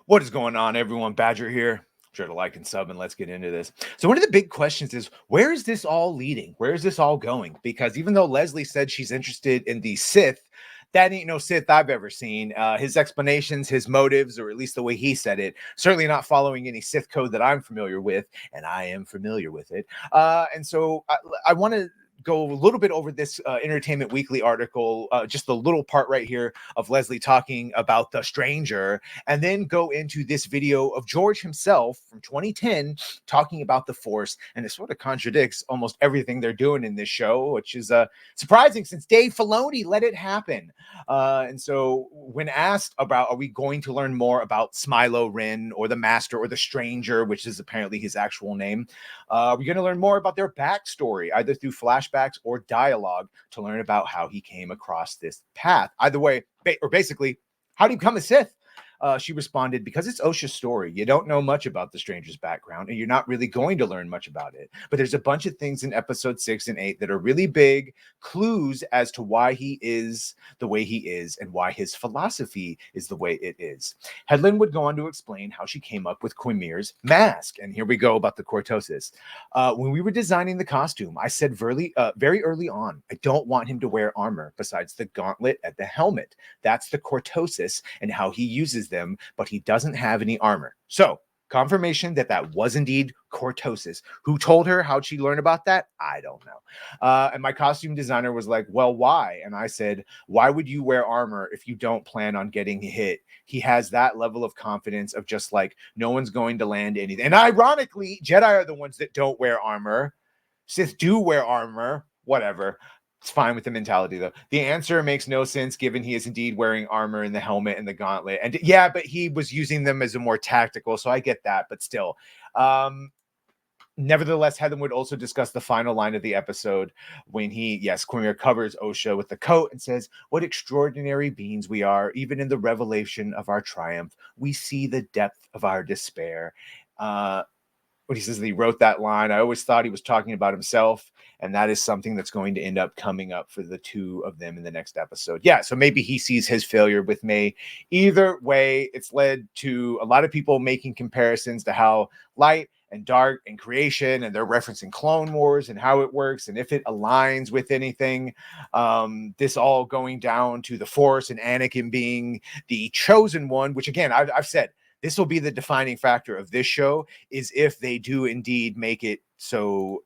What is going on, everyone? Badger here. Sure to like and sub, and let's get into this. So one of the big questions is, where is this all leading? Where is this all going? Because even though Leslye said she's interested in the Sith, that ain't no Sith I've ever seen. His explanations, his motives, or at least the way he said it, certainly not following any Sith code that I'm familiar with, and I am familiar with it. And so I want to go a little bit over this Entertainment Weekly article, just a little part right here of Leslye talking about the stranger, and then go into this video of George himself from 2010 talking about the Force, and it sort of contradicts almost everything they're doing in this show, which is surprising since Dave Filoni let it happen. And so when asked about, are we going to learn more about Smilo Rin or the Master or the Stranger, which is apparently his actual name, we're going to learn more about their backstory, either through flashbacks or dialogue, to learn about how he came across this path. Either way, or basically, how do you become a Sith? She responded, because it's Osha's story. You don't know much about the stranger's background, and you're not really going to learn much about it. But there's a bunch of things in episode 6 and 8 that are really big clues as to why he is the way he is and why his philosophy is the way it is. Headland would go on to explain how she came up with Quimir's mask. And here we go about the cortosis. When we were designing the costume, I said very early on, I don't want him to wear armor besides the gauntlet and the helmet. That's the cortosis and how he uses them, but he doesn't have any armor. So confirmation that was indeed cortosis. Who told her? How'd she learn about that? I don't know. And my costume designer was like, well, why? And I said, why would you wear armor if you don't plan on getting hit? He has that level of confidence of just like, no one's going to land anything. And ironically, Jedi are the ones that don't wear armor. Sith do wear armor, whatever. It's fine with the mentality, though. The answer makes no sense given he is indeed wearing armor and the helmet and the gauntlet. And yeah, but he was using them as a more tactical, so I get that, but still. Nevertheless, Heather would also discuss the final line of the episode when Quimir covers Osha with the coat and says, what extraordinary beings we are, even in the revelation of our triumph. We see the depth of our despair. When he says that he wrote that line, I always thought he was talking about himself, and that is something that's going to end up coming up for the two of them in the next episode. Yeah, so maybe he sees his failure with May. Either way, it's led to a lot of people making comparisons to how light and dark and creation, and they're referencing Clone Wars and how it works and if it aligns with anything. This all going down to the Force and Anakin being the chosen one, which again, I've said, this will be the defining factor of this show, is if they do indeed make it so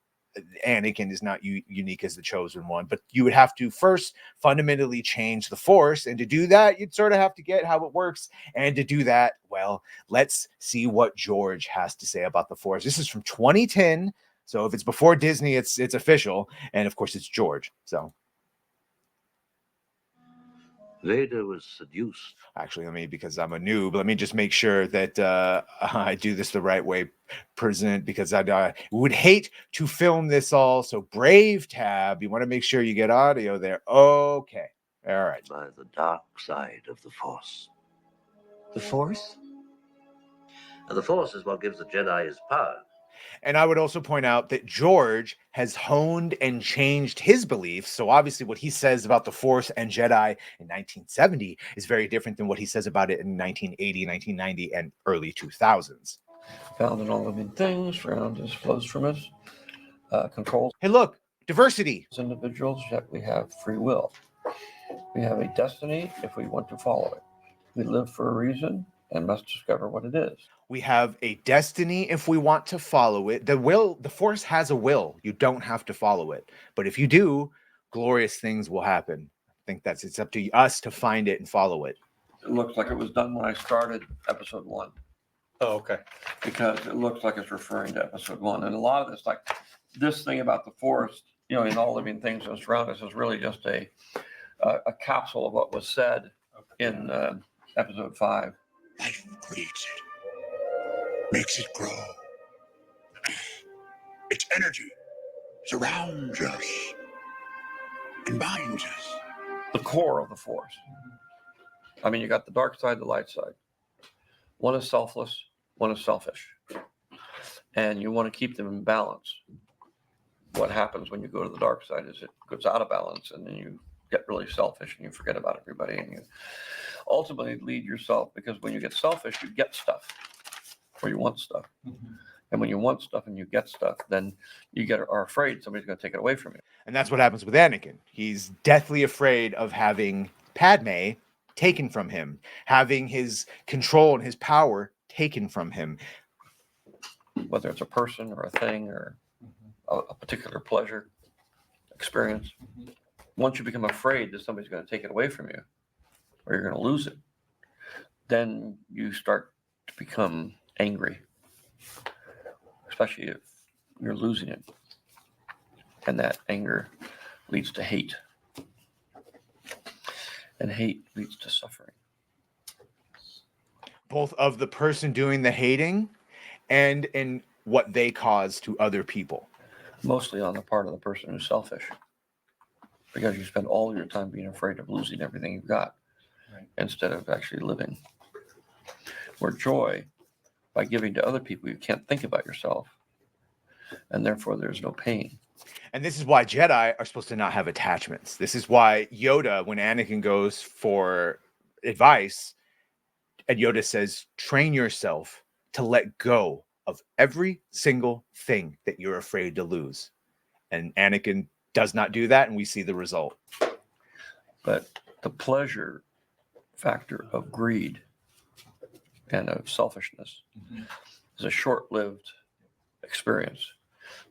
Anakin is not unique as the chosen one. But you would have to first fundamentally change the Force, and to do that, you'd sort of have to get how it works. And to do that, well, let's see what George has to say about the Force. This is from 2010, so if it's before Disney, it's official, and of course it's George. So Vader was seduced. Actually, because I'm a noob, let me just make sure that I do this the right way, present, because I would hate to film this all. So Brave tab, you want to make sure you get audio there. Okay. All right. By the dark side of the Force. The Force? And the Force is what gives the Jedi his power. And I would also point out that George has honed and changed his beliefs. So obviously what he says about the Force and Jedi in 1970 is very different than what he says about it in 1980, 1990, and early 2000s. Found in all living things, around us, flows from us, controls. Hey, look, diversity. As individuals, yet we have free will. We have a destiny if we want to follow it. We live for a reason and must discover what it is. We have a destiny if we want to follow it. The Force has a will. You don't have to follow it. But if you do, glorious things will happen. I think it's up to us to find it and follow it. It looks like it was done when I started episode 1. Oh, okay. Because it looks like it's referring to episode 1. And a lot of this, like this thing about the Force, in all living things that surround us, is really just a capsule of what was said in episode 5. Life creates it. Makes it grow. Its energy surrounds us and binds us. The core of the Force. I mean, you got the dark side, the light side. One is selfless, one is selfish. And you want to keep them in balance. What happens when you go to the dark side is it goes out of balance, and then you get really selfish and you forget about everybody, and you ultimately lead yourself, because when you get selfish, you get stuff, or you want stuff. And when you want stuff and you get stuff, then you are afraid somebody's going to take it away from you. And that's what happens with Anakin. He's deathly afraid of having Padme taken from him, having his control and his power taken from him. Whether it's a person or a thing or a particular pleasure experience. Once you become afraid that somebody's going to take it away from you or you're going to lose it, then you start to become angry, especially if you're losing it. And that anger leads to hate. And hate leads to suffering. Both of the person doing the hating and in what they cause to other people. Mostly on the part of the person who's selfish. Because you spend all your time being afraid of losing everything you've got, right, instead of actually living. Where joy, by giving to other people, you can't think about yourself. And therefore there's no pain. And this is why Jedi are supposed to not have attachments. This is why Yoda, when Anakin goes for advice, and Yoda says, train yourself to let go of every single thing that you're afraid to lose. And Anakin does not do that, and we see the result. But the pleasure factor of greed and of selfishness is a short-lived experience.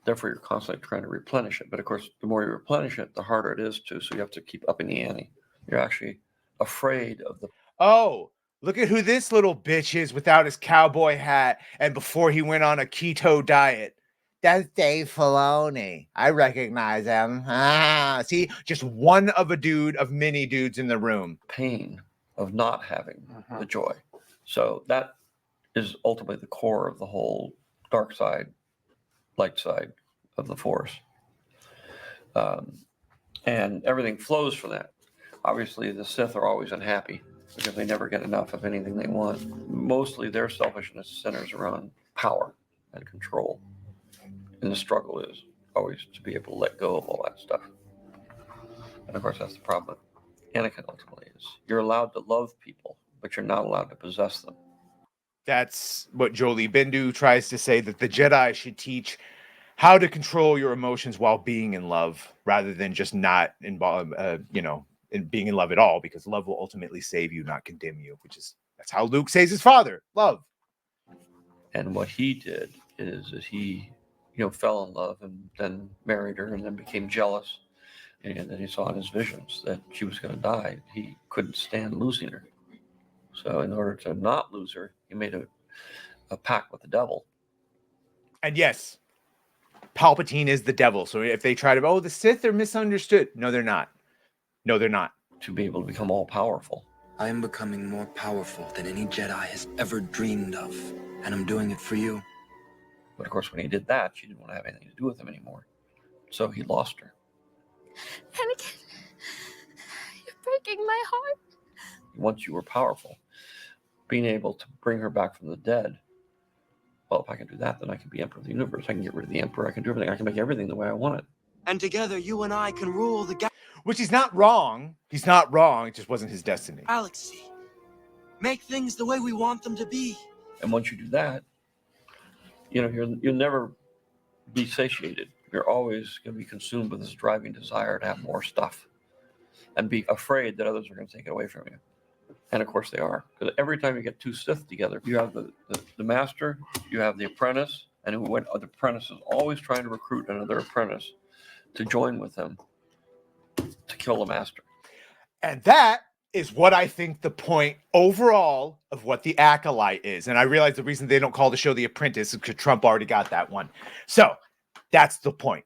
Therefore, you're constantly trying to replenish it. But of course, the more you replenish it, the harder it is to. So you have to keep upping the ante. You're actually afraid of the... Oh, look at who this little bitch is without his cowboy hat and before he went on a keto diet. That's Dave Filoni. I recognize him. Ah, see, just one of a dude of many dudes in the room. Pain of not having the joy. So that is ultimately the core of the whole dark side, light side of the Force. And everything flows from that. Obviously, the Sith are always unhappy because they never get enough of anything they want. Mostly their selfishness centers around power and control. And the struggle is always to be able to let go of all that stuff. And of course, that's the problem. Anakin ultimately is. You're allowed to love people, but you're not allowed to possess them. That's what Jolie Bindu tries to say, that the Jedi should teach how to control your emotions while being in love, rather than just not involved, in being in love at all, because love will ultimately save you, not condemn you, that's how Luke saves his father, love. And what he did is he, fell in love and then married her and then became jealous. And then he saw in his visions that she was going to die. He couldn't stand losing her. So in order to not lose her, he made a pact with the devil. And yes, Palpatine is the devil. So if they try to, the Sith are misunderstood. No, they're not. No, they're not. To be able to become all powerful. I am becoming more powerful than any Jedi has ever dreamed of. And I'm doing it for you. But of course, when he did that, she didn't want to have anything to do with him anymore. So he lost her. Anakin, you're breaking my heart. Once you were powerful, being able to bring her back from the dead, well, if I can do that, then I can be Emperor of the Universe. I can get rid of the Emperor. I can do everything. I can make everything the way I want it. And together, you and I can rule the Which he's not wrong. He's not wrong. It just wasn't his destiny. galaxy. Make things the way we want them to be. And once you do that, you'll never be satiated. You're always going to be consumed with this driving desire to have more stuff and be afraid that others are going to take it away from you. And of course they are. Because every time you get two Sith together, you have the master, you have the apprentice, and the apprentice is always trying to recruit another apprentice to join with them to kill the master. And that is what I think the point overall of what the Acolyte is. And I realize the reason they don't call the show The Apprentice is because Trump already got that one. So that's the point.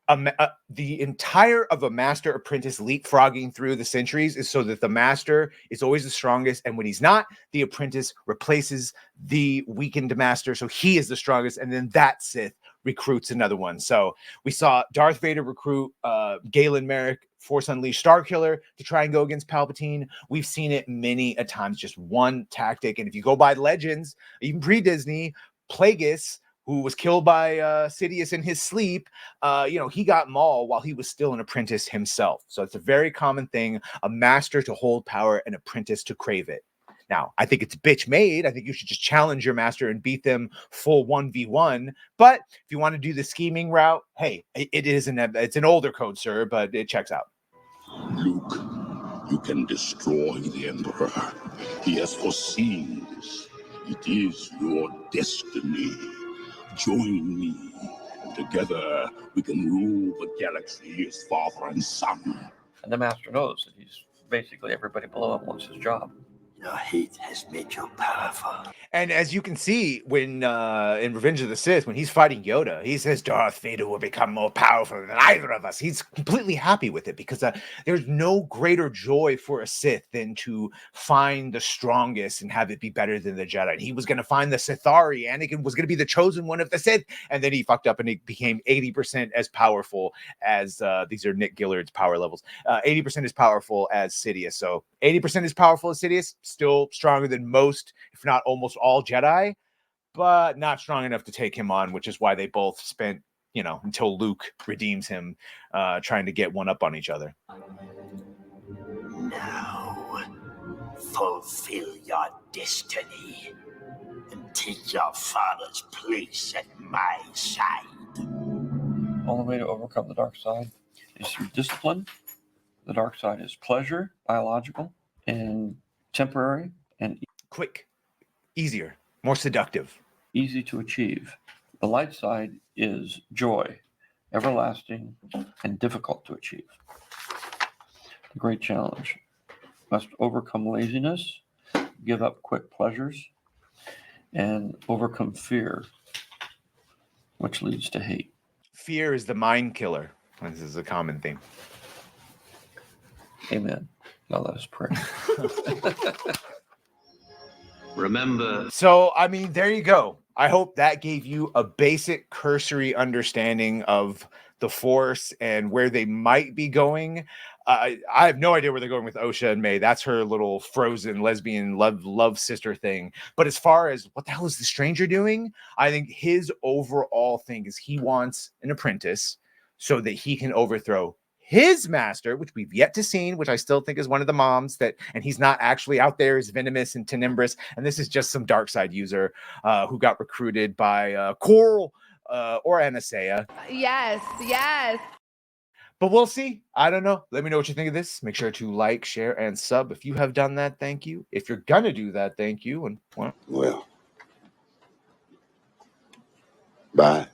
The entire of a master apprentice leapfrogging through the centuries is so that the master is always the strongest. And when he's not, the apprentice replaces the weakened master. So he is the strongest. And then that Sith recruits another one. So we saw Darth Vader recruit Galen Merrick, Force Unleashed Starkiller, to try and go against Palpatine. We've seen it many a times, just one tactic. And if you go by legends, even pre-Disney, Plagueis who was killed by Sidious in his sleep, he got Maul while he was still an apprentice himself. So it's a very common thing, a master to hold power, an apprentice to crave it. Now, I think it's bitch made. I think you should just challenge your master and beat them full 1v1. But if you want to do the scheming route, hey, it's an older code, sir, but it checks out. Luke, you can destroy the Emperor. He has foreseen this. It is your destiny. Join me. Together, we can rule the galaxy as father and son. And the master knows that he's basically everybody below him wants his job. Your hate has made you powerful. And as you can see, when in Revenge of the Sith, when he's fighting Yoda, he says Darth Vader will become more powerful than either of us. He's completely happy with it because there's no greater joy for a Sith than to find the strongest and have it be better than the Jedi. And he was going to find the Sithari. Anakin was going to be the chosen one of the Sith. And then he fucked up and he became 80% as powerful as, these are Nick Gillard's power levels, 80% as powerful as Sidious. So 80% as powerful as Sidious, still stronger than most, if not almost all Jedi, but not strong enough to take him on, which is why they both spent, until Luke redeems him, trying to get one up on each other. Now, fulfill your destiny and take your father's place at my side. Only way to overcome the dark side is through discipline. The dark side is pleasure, biological, and temporary, and Quick, easier, more seductive. easy to achieve. The light side is joy, everlasting, and difficult to achieve. The great challenge must overcome laziness, give up quick pleasures, and overcome fear, which leads to hate. Fear is the mind killer. This is a common theme. Amen. Now let us pray. Remember, So, I mean, there you go. I hope that gave you a basic cursory understanding of the Force and where they might be going. I have no idea where they're going with Osha and May. That's her little frozen lesbian love sister thing. But as far as what the hell is the stranger doing, I think his overall thing is he wants an apprentice so that he can overthrow his master, which we've yet to see, which I still think is one of the moms, and he's not actually out there as venomous and tenebrous. And this is just some dark side user who got recruited by Coral or Anastasia. Yes. But we'll see. I don't know. Let me know what you think of this. Make sure to like, share, and sub. If you have done that, thank you. If you're going to do that, thank you. And Well, bye.